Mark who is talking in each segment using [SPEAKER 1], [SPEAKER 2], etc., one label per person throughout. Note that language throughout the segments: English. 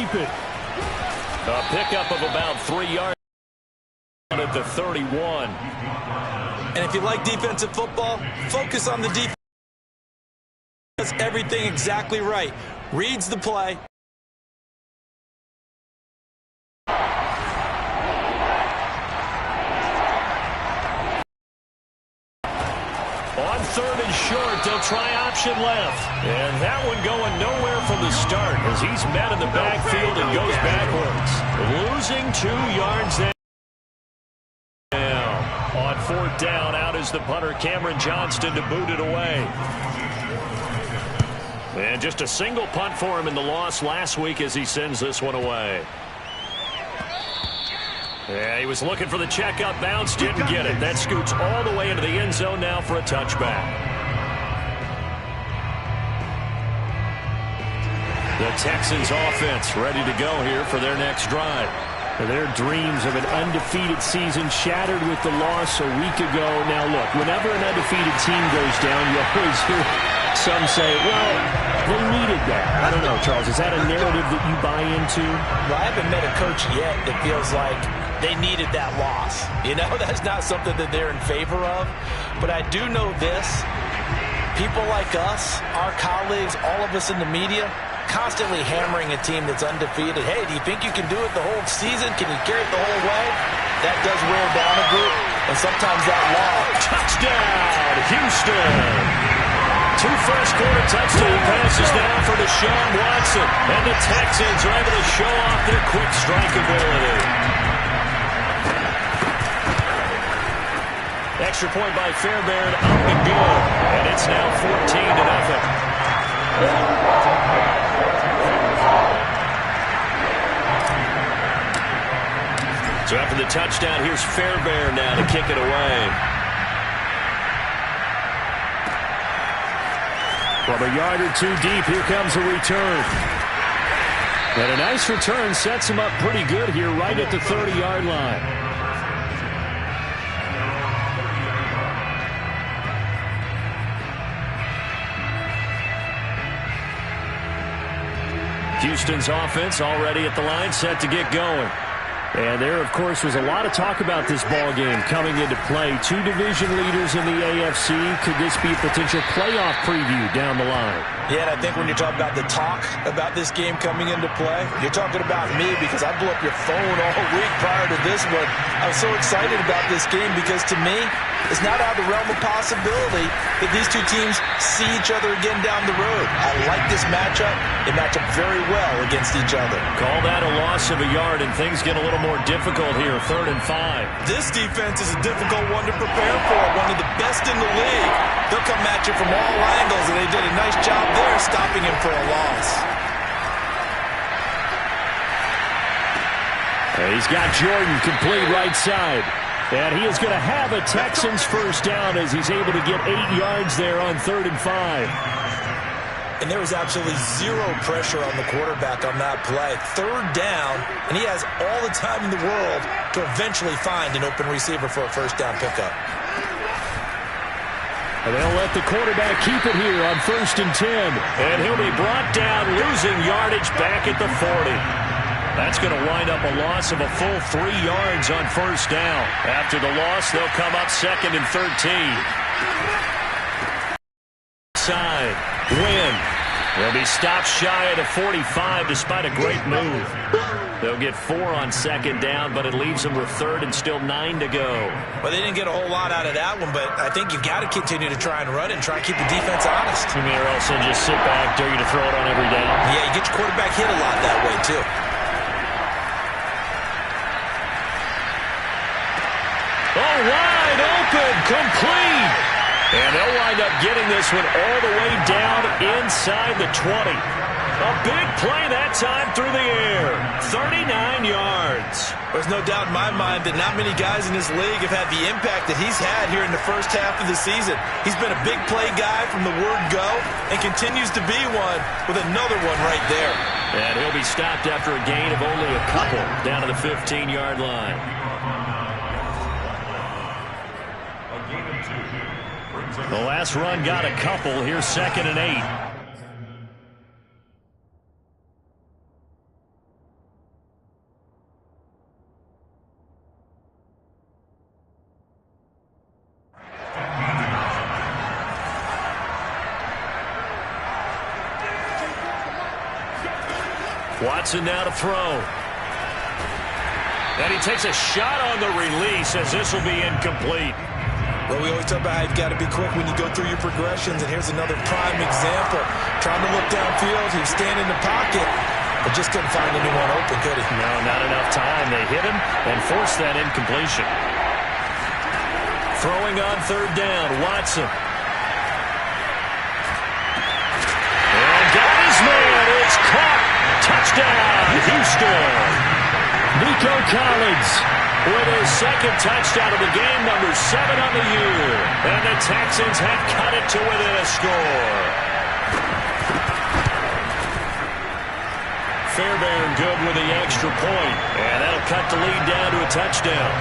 [SPEAKER 1] keep it.
[SPEAKER 2] A pickup of about 3 yards at the 31.
[SPEAKER 3] And if you like defensive football, focus on the defense. Does everything exactly right. Reads the play.
[SPEAKER 2] On 3rd and short, they'll try option left. And that one going nowhere from the start as he's met in the backfield and goes backwards. Losing 2 yards there. On 4th down, out is the punter, Cameron Johnston, to boot it away. And just a single punt for him in the loss last week as he sends this one away. Yeah, he was looking for the checkup bounce, didn't get it. That scoots all the way into the end zone now for a touchback. The Texans offense ready to go here for their next drive.
[SPEAKER 1] Their dreams of an undefeated season shattered with the loss a week ago. Now, look, whenever an undefeated team goes down, you always hear some say, well, they needed that. I don't know, Charles. Is that a narrative that you buy into?
[SPEAKER 3] Well, I haven't met a coach yet that feels like they needed that loss. You know, that's not something that they're in favor of. But I do know this. People like us, our colleagues, all of us in the media, constantly hammering a team that's undefeated. Hey, do you think you can do it the whole season? Can you carry it the whole way? That does wear down a group, and sometimes that loss.
[SPEAKER 2] Touchdown, Houston! 2 first-quarter touchdown passes now for Deshaun Watson. And the Texans are able to show off their quick strike ability. Extra point by Fairbairn, up and good. And it's now 14-0. So after the touchdown, here's Fairbairn now to kick it away.
[SPEAKER 1] From a yard or 2 deep, here comes a return. And a nice return sets him up pretty good here right at the 30-yard line.
[SPEAKER 2] Houston's offense already at the line, set to get going.
[SPEAKER 1] And there, of course, was a lot of talk about this ball game coming into play. 2 division leaders in the AFC. Could this be a potential playoff preview down the line?
[SPEAKER 3] Yeah, and I think when you're talking about the talk about this game coming into play, you're talking about me because I blew up your phone all week prior to this one. I was so excited about this game because to me, it's not out of the realm of possibility that these 2 teams see each other again down the road. I like this matchup. They match up very well against each other.
[SPEAKER 2] Call that a loss of a yard, and things get a little more difficult here, 3rd and 5.
[SPEAKER 3] This defense is a difficult one to prepare for, one of the best in the league. They'll come at you from all angles, and they did a nice job there stopping him for a loss.
[SPEAKER 1] He's got Jordan complete right side. And he is going to have a Texans first down as he's able to get 8 yards there on 3rd and 5.
[SPEAKER 3] And there was absolutely 0 pressure on the quarterback on that play. 3rd down, and he has all the time in the world to eventually find an open receiver for a first down pickup.
[SPEAKER 1] And they'll let the quarterback keep it here on 1st and 10.
[SPEAKER 2] And he'll be brought down, losing yardage back at the 40. That's going to wind up a loss of a full 3 yards on 1st down. After the loss, they'll come up 2nd and 13. Side, win. They'll be stopped shy of the 45 despite a great move. They'll get 4 on 2nd down, but it leaves them with 3rd and still 9 to go.
[SPEAKER 3] Well, they didn't get a whole lot out of that one, but I think you've got to continue to try and run and try and keep the defense honest.
[SPEAKER 2] You mean or else they'll just sit back, dare you to throw it on every down?
[SPEAKER 3] Yeah, you get your quarterback hit a lot that way, too.
[SPEAKER 2] Oh, wide open, complete. And they'll wind up getting this one all the way down inside the 20. A big play that time through the air. 39 yards.
[SPEAKER 3] There's no doubt in my mind that not many guys in this league have had the impact that he's had here in the first half of the season. He's been a big play guy from the word go and continues to be one with another one right there.
[SPEAKER 2] And he'll be stopped after a gain of only a couple down to the 15-yard line. The last run got a couple. Here's 2nd and 8. Watson now to throw. And he takes a shot on the release as this will be incomplete.
[SPEAKER 3] Well, we always talk about how you've got to be quick when you go through your progressions, and here's another prime example. Trying to look downfield, he was standing in the pocket, but just couldn't find anyone open, could he?
[SPEAKER 2] No, not enough time. They hit him and forced that incompletion. Throwing on third down, Watson. And got his man. It's caught. Touchdown, Houston.
[SPEAKER 1] Nico Collins
[SPEAKER 2] with his second touchdown of the game, number 7 on the year. And the Texans have cut it to within a score. Fairbairn good with the extra point. And that'll cut the lead down to a touchdown.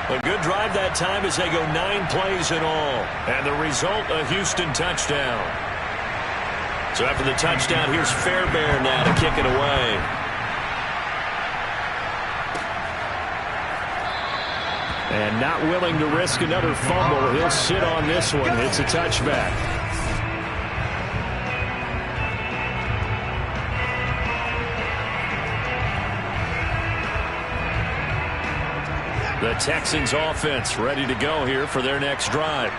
[SPEAKER 2] A good drive that time as they go 9 plays in all. And the result, a Houston touchdown. So after the touchdown, here's Fairbairn now to kick it away.
[SPEAKER 1] And not willing to risk another fumble. He'll sit on this one. It's a touchback. The Texans offense ready to go here for their next drive.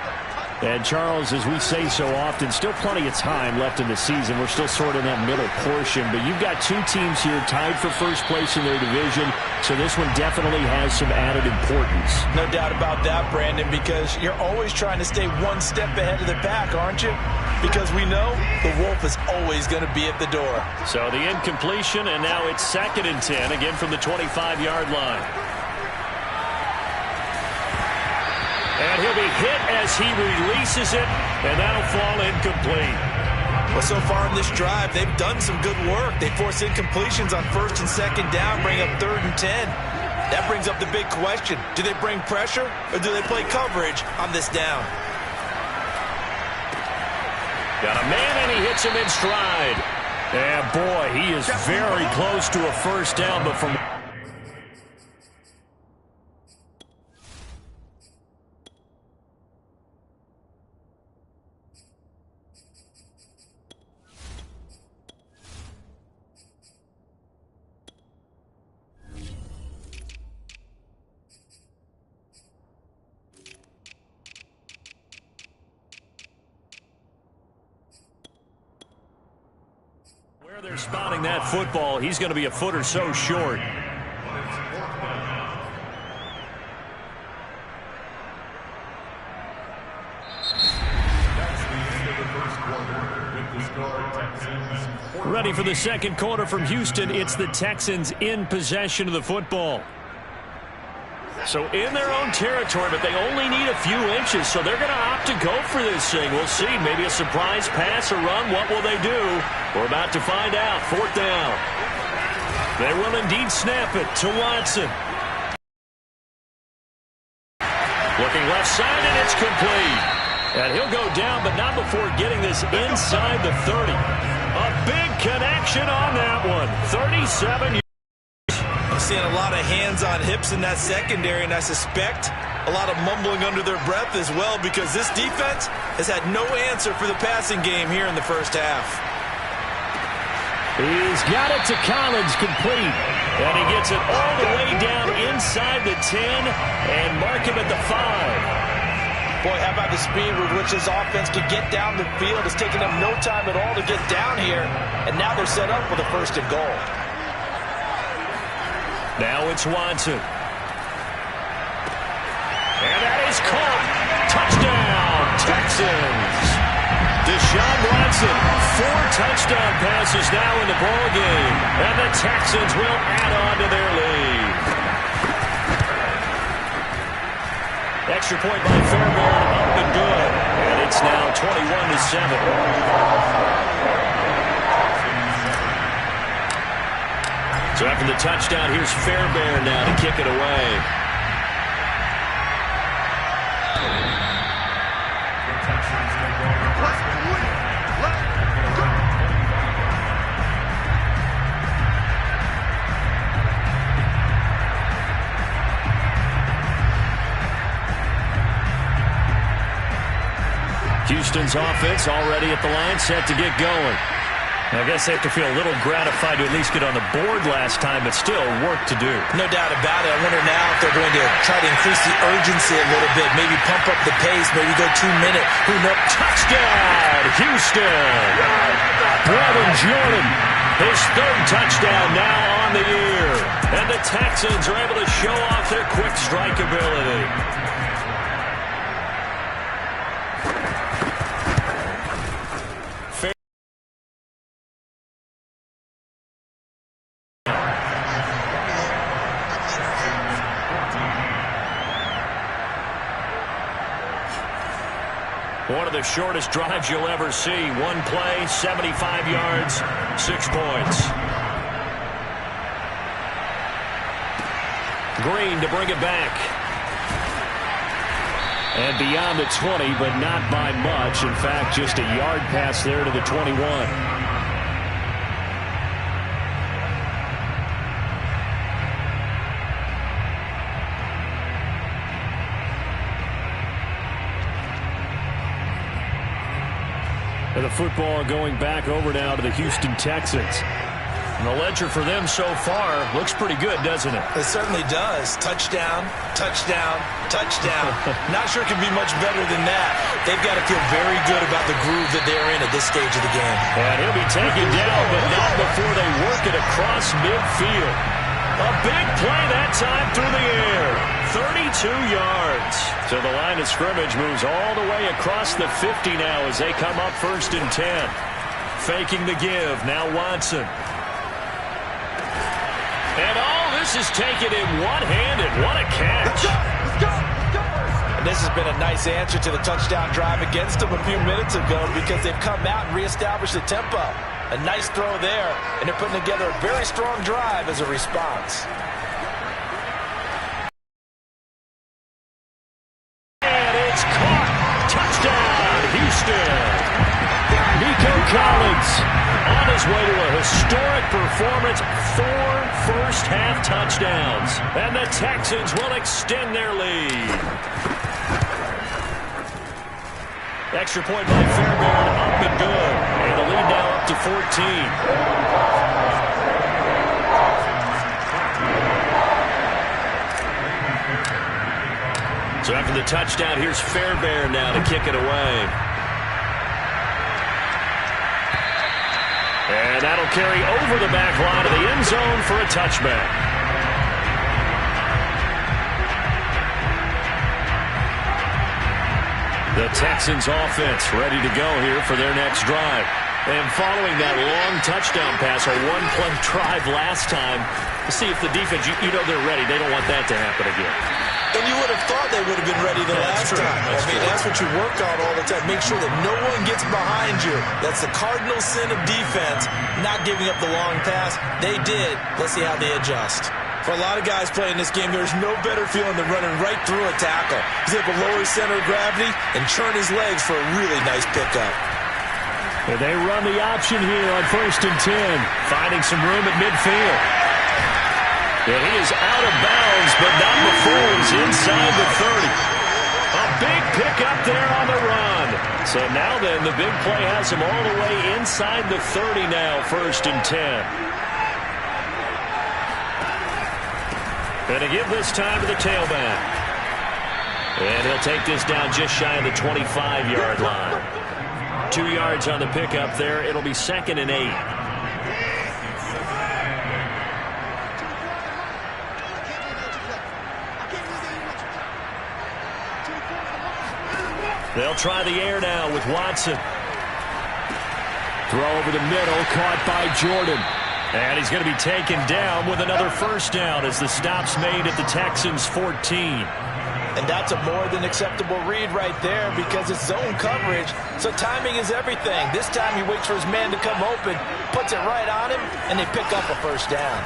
[SPEAKER 1] And Charles, as we say so often, still plenty of time left in the season. We're still sort of in that middle portion, but you've got 2 teams here tied for first place in their division, so this one definitely has some added importance.
[SPEAKER 3] No doubt about that, Brandon, because you're always trying to stay one step ahead of the pack, aren't you? Because we know the Wolf is always going to be at the door.
[SPEAKER 2] So the incompletion, and now it's 2nd and 10, again from the 25-yard line. And he'll be hit as he releases it, and that'll fall incomplete.
[SPEAKER 3] Well, so far in this drive, they've done some good work. They force incompletions on 1st and 2nd down, bring up 3rd and 10. That brings up the big question. Do they bring pressure, or do they play coverage on this down?
[SPEAKER 2] Got a man, and he hits him in stride. And, boy, he is very close to a first down, but from... where they're spotting that football, he's going to be a foot or so short. Ready for the second quarter from Houston. It's the Texans in possession of the football. So in their own territory, but they only need a few inches, so they're going to opt to go for this thing. We'll see. Maybe a surprise pass or run. What will they do? We're about to find out. 4th down. They will indeed snap it to Watson. Looking left side, and it's complete. And he'll go down, but not before getting this inside the 30. A big connection on that one. 37 yards.
[SPEAKER 3] I'm seeing a lot of hands on hips in that secondary, and I suspect a lot of mumbling under their breath as well, because this defense has had no answer for the passing game here in the first half.
[SPEAKER 1] He's got it to Collins, complete.
[SPEAKER 2] And he gets it all the way down inside the 10 and mark him at the 5.
[SPEAKER 3] Boy, how about the speed with which this offense can get down the field? It's taken them no time at all to get down here, and now they're set up with a 1st and goal.
[SPEAKER 2] Now it's Watson. And that is caught. Touchdown, Texans. Deshaun Watson, 4 touchdown passes now in the ballgame. And the Texans will add on to their lead. Extra point by Fairbairn, up and good. And it's now 21-7. So after the touchdown, here's Fairbairn now to kick it away.
[SPEAKER 1] Houston's offense already at the line, set to get going.
[SPEAKER 2] I guess they have to feel a little gratified to at least get on the board last time, but still work to do.
[SPEAKER 3] No doubt about it. I wonder now if they're going to try to increase the urgency a little bit, maybe pump up the pace, maybe go 2 minutes. Who knows?
[SPEAKER 2] Touchdown, Houston!
[SPEAKER 1] Brevin Jordan,
[SPEAKER 2] his third touchdown now on the year. And the Texans are able to show off their quick strike ability. One of the shortest drives you'll ever see. One play, 75 yards, 6 points. Green to bring it back.
[SPEAKER 1] And beyond the 20, but not by much. In fact, just a yard pass there to the 21. And the football going back over now to the Houston Texans.
[SPEAKER 2] And the ledger for them so far looks pretty good, doesn't it?
[SPEAKER 3] It certainly does. Touchdown, touchdown, touchdown. Not sure it can be much better than that. They've got to feel very good about the groove that they're in at this stage of the game.
[SPEAKER 2] And he'll be taken down, but not before they work it across midfield. A big play that time through the air. 32 yards.
[SPEAKER 1] So the line of scrimmage moves all the way across the 50 now as they come up 1st and 10.
[SPEAKER 2] Faking the give. Now Watson. And all this is taken in one-handed. What a catch.
[SPEAKER 3] Let's go. And this has been a nice answer to the touchdown drive against them a few minutes ago because they've come out and reestablished the tempo. A nice throw there, and they're putting together a very strong drive as a response.
[SPEAKER 2] And it's caught. Touchdown, Houston.
[SPEAKER 1] Nico Collins
[SPEAKER 2] on his way to a historic performance. 4 first-half touchdowns. And the Texans will extend their lead. Extra point by Fairbairn, up and good. And the lead now up to 14. So after the touchdown, here's Fairbairn now to kick it away. And that'll carry over the back line of the end zone for a touchback. The Texans offense ready to go here for their next drive. And following that long touchdown pass, a one-play drive last time, to see if the defense, you know they're ready. They don't want that to happen again.
[SPEAKER 3] And you would have thought they would have been ready the last time. That's what you work on all the time. Make sure that no one gets behind you. That's the cardinal sin of defense, not giving up the long pass. They did. Let's see how they adjust. For a lot of guys playing this game, there's no better feeling than running right through a tackle. He's able to lower his center of gravity and churn his legs for a really nice pickup.
[SPEAKER 1] And they run the option here on 1st and 10.
[SPEAKER 2] Finding some room at midfield. And he is out of bounds, but not before he's inside the 30. A big pickup there on the run. So now then, the big play has him all the way inside the 30 now, 1st and 10. And to give this time to the tailback. And he'll take this down just shy of the 25-yard line. 2 yards on the pickup there. It'll be 2nd and 8. They'll try the air now with Watson.
[SPEAKER 1] Throw over the middle, caught by Jordan.
[SPEAKER 2] And he's going to be taken down with another first down as the stop's made at the Texans' 14.
[SPEAKER 3] And that's a more than acceptable read right there because it's zone coverage, so timing is everything. This time he waits for his man to come open, puts it right on him, and they pick up a first down.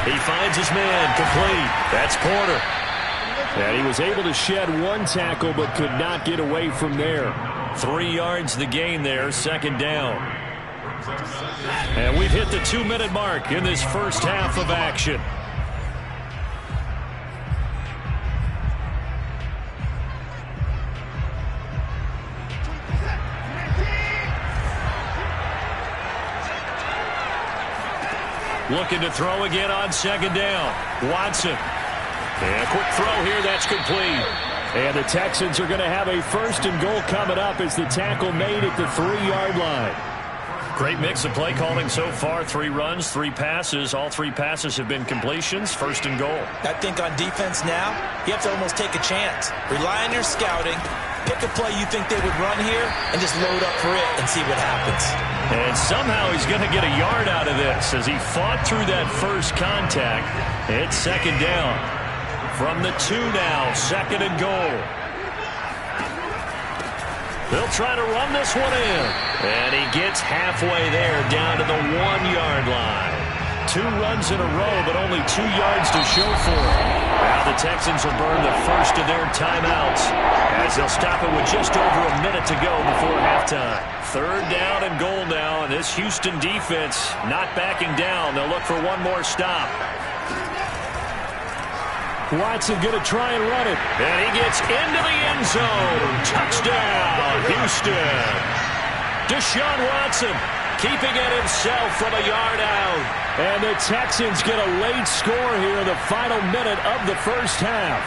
[SPEAKER 2] He finds his man complete. That's Porter.
[SPEAKER 1] And he was able to shed one tackle but could not get away from there.
[SPEAKER 2] 3 yards the gain there, 2nd down. And we've hit the 2-minute mark in this first half of action. Looking to throw again on second down. Watson. And a quick throw here. That's complete.
[SPEAKER 1] And the Texans are going to have a 1st and goal coming up as the tackle made at the 3-yard line.
[SPEAKER 2] Great mix of play calling so far. 3 runs, 3 passes. All 3 passes have been completions. 1st and goal.
[SPEAKER 3] I think on defense now, you have to almost take a chance. Rely on your scouting. Pick a play you think they would run here and just load up for it and see what happens.
[SPEAKER 2] And somehow he's going to get a yard out of this as he fought through that first contact. It's 2nd down. From the 2 now, 2nd and goal. They'll try to run this one in. And he gets halfway there down to the 1-yard line. 2 runs in a row, but only 2 yards to show for it. Now the Texans will burn the first of their timeouts as they'll stop it with just over a minute to go before halftime. 3rd down and goal now, and this Houston defense not backing down. They'll look for one more stop.
[SPEAKER 1] Watson going to try and run it.
[SPEAKER 2] And he gets into the end zone. Touchdown, Houston. Deshaun Watson keeping it himself from a yard out.
[SPEAKER 1] And the Texans get a late score here in the final minute of the first half.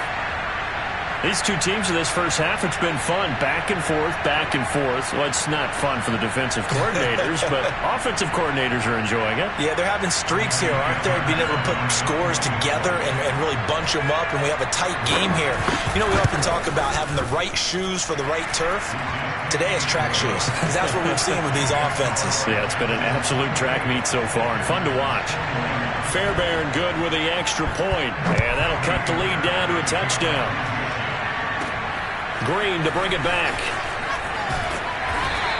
[SPEAKER 2] These 2 teams in this first half, it's been fun. Back and forth, back and forth. Well, it's not fun for the defensive coordinators, but offensive coordinators are enjoying it.
[SPEAKER 3] Yeah, they're having streaks here, aren't they? Being able to put scores together and really bunch them up, and we have a tight game here. You know, we often talk about having the right shoes for the right turf. Today it's track shoes. That's what we've seen with these offenses.
[SPEAKER 2] Yeah, it's been an absolute track meet so far and fun to watch. Fairbairn good with the extra point, and that'll cut the lead down to a touchdown. Green to bring it back.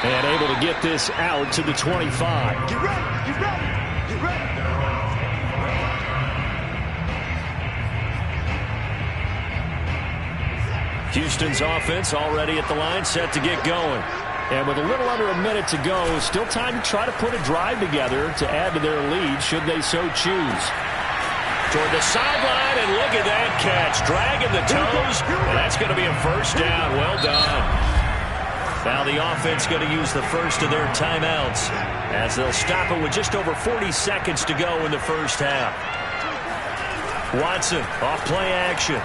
[SPEAKER 1] And able to get this out to the 25.
[SPEAKER 4] Get ready, get ready, get ready.
[SPEAKER 2] Houston's offense already at the line, set to get going.
[SPEAKER 1] And with a little under a minute to go, still time to try to put a drive together to add to their lead should they so choose.
[SPEAKER 2] Toward the sideline, and look at that catch. Dragging the toes, and that's going to be a 1st down. Well done. Now the offense going to use the first of their timeouts as they'll stop it with just over 40 seconds to go in the first half. Watson off play action.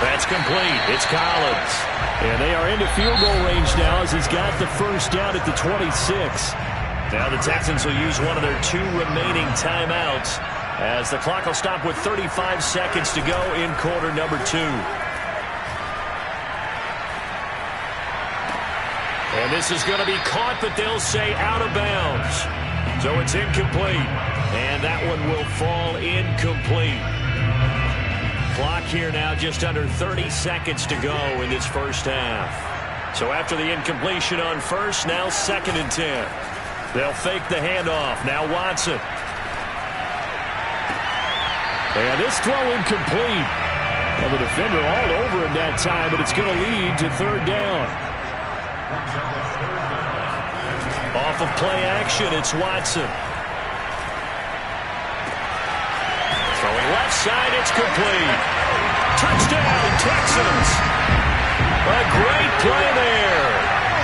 [SPEAKER 2] That's complete. It's Collins.
[SPEAKER 1] And they are into field goal range now as he's got the 1st down at the 26.
[SPEAKER 2] Now the Texans will use one of their 2 remaining timeouts as the clock will stop with 35 seconds to go in quarter number 2. And this is going to be caught, but they'll say out of bounds. So it's incomplete. And that one will fall incomplete. Clock here now just under 30 seconds to go in this first half. So after the incompletion on first, now 2nd and 10. They'll fake the handoff. Now Watson.
[SPEAKER 1] And this throw incomplete. And the defender all over him that time, but it's going to lead to 3rd down.
[SPEAKER 2] Off of play action, it's Watson. Throwing left side, it's complete. Touchdown, Texans. A great play there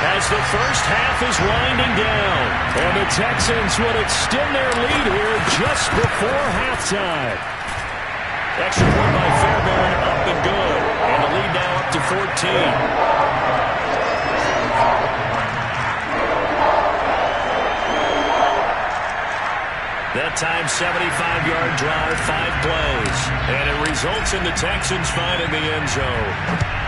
[SPEAKER 2] as the first half is winding down.
[SPEAKER 1] And the Texans would extend their lead here just before halftime.
[SPEAKER 2] Extra point by Fairbairn, up and good. And the lead now up to 14. That time, 75-yard drive, 5 plays. And it results in the Texans finding the end zone.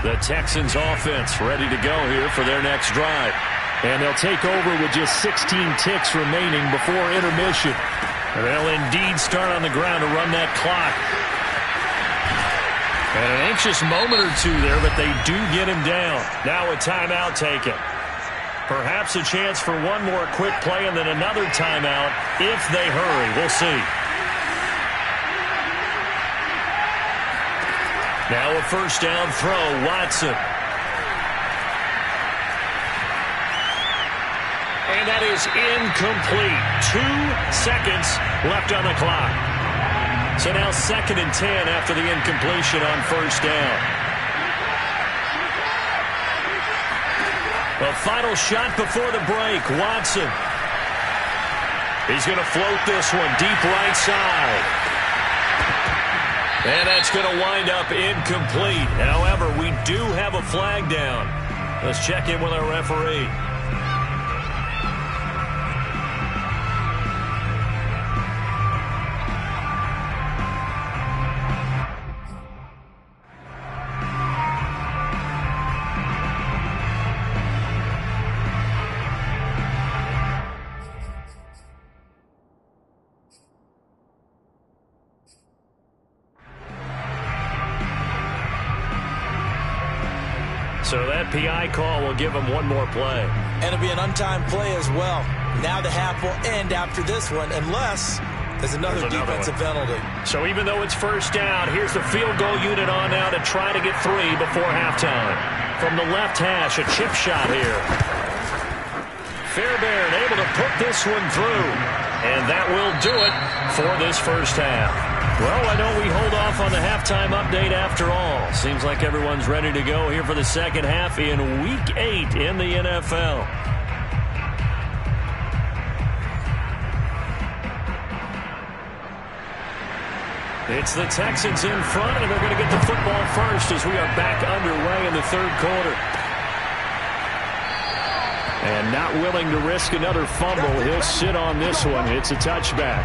[SPEAKER 2] The Texans offense ready to go here for their next drive.
[SPEAKER 1] And they'll take over with just 16 ticks remaining before intermission.
[SPEAKER 2] They'll indeed start on the ground to run that clock. And an anxious moment or two there, but they do get him down. Now a timeout taken. Perhaps a chance for one more quick play and then another timeout if they hurry. We'll see. Now a first down throw, Watson. And that is incomplete. 2 seconds left on the clock. So now 2nd and 10 after the incompletion on first down. The final shot before the break, Watson. He's going to float this one deep right side. And that's going to wind up incomplete. However, we do have a flag down. Let's check in with our referee. So that PI call will give him one more play.
[SPEAKER 3] And it'll be an untimed play as well. Now the half will end after this one, unless there's another defensive penalty.
[SPEAKER 2] So even though it's first down, here's the field goal unit on now to try to get 3 before halftime. From the left hash, a chip shot here. Fairbairn able to put this one through. And that will do it for this first half. Well, why don't we hold off on the halftime update after all? Seems like everyone's ready to go here for the second half in Week 8 in the NFL. It's the Texans in front, and they're going to get the football first as we are back underway in the third quarter. And not willing to risk another fumble, he'll sit on this one. It's a touchback.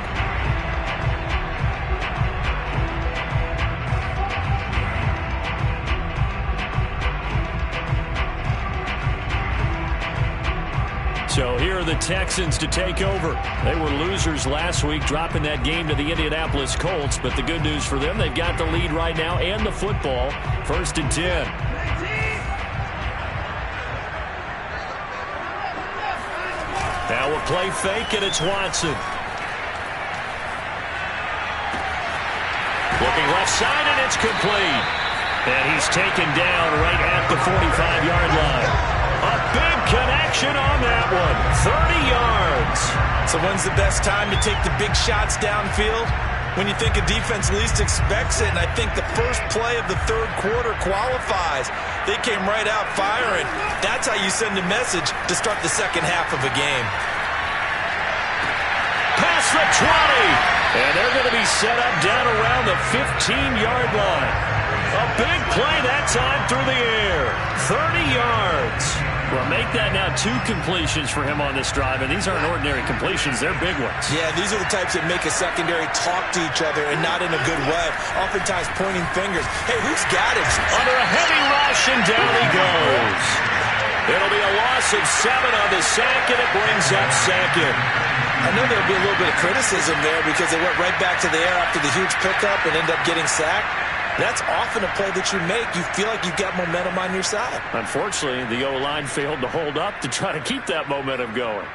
[SPEAKER 2] So here are the Texans to take over. They were losers last week, dropping that game to the Indianapolis Colts. But the good news for them, they've got the lead right now and the football. 1st and 10. Now a play fake, and it's Watson. Looking left side, and it's complete. And he's taken down right at the 45-yard line. A big connection on that one. 30 yards.
[SPEAKER 3] So when's the best time to take the big shots downfield? When you think a defense least expects it, and I think the first play of the third quarter qualifies. They came right out firing. That's how you send a message to start the second half of a game.
[SPEAKER 2] Past the 20. And they're going to be set up down around the 15-yard line. A big play that time through the air. 30 yards. Well, make that now 2 completions for him on this drive, and these aren't ordinary completions. They're big ones.
[SPEAKER 3] Yeah, these are the types that make a secondary talk to each other, and not in a good way. Oftentimes pointing fingers. Hey, who's got it?
[SPEAKER 2] Under a heavy rush, and down he goes. It'll be a loss of 7 on the sack, and it brings up 2nd.
[SPEAKER 3] I know there'll be a little bit of criticism there because they went right back to the air after the huge pickup and ended up getting sacked. That's often a play that you make. You feel like you've got momentum on your side.
[SPEAKER 2] Unfortunately, the O-line failed to hold up to try to keep that momentum going.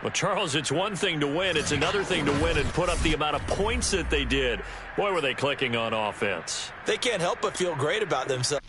[SPEAKER 2] Well, Charles, it's one thing to win. It's another thing to win and put up the amount of points that they did. Boy, were they clicking on offense.
[SPEAKER 3] They can't help but feel great about themselves.